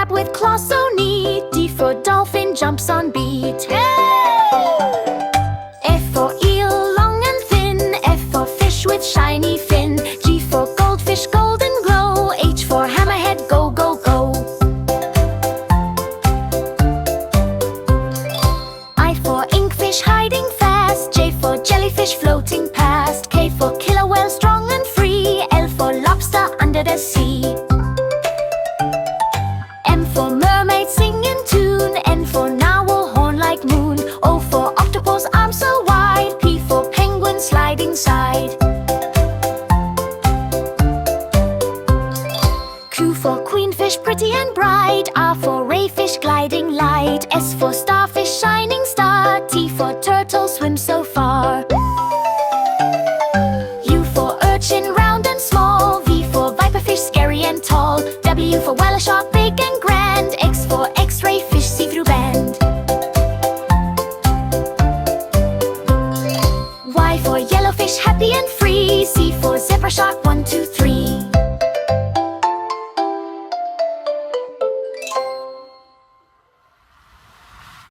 crab with claws so neat. D for dolphin, jumps on beat. F for eel, long and thin. F for fish with shiny fin. G for goldfish, golden glow. H for hammerhead, go, go, go. I for inkfish, hiding fast. J for jellyfish, floating past. K for killer whale, strong and free. L for lobster, under the sea. M for mermaid, sing in tune. N for narwhal, horn like moon. O for octopus, arms so wide. P for penguin, sliding side. Q for queenfish, pretty and bright. R for rayfish, gliding light. S for starfish, shining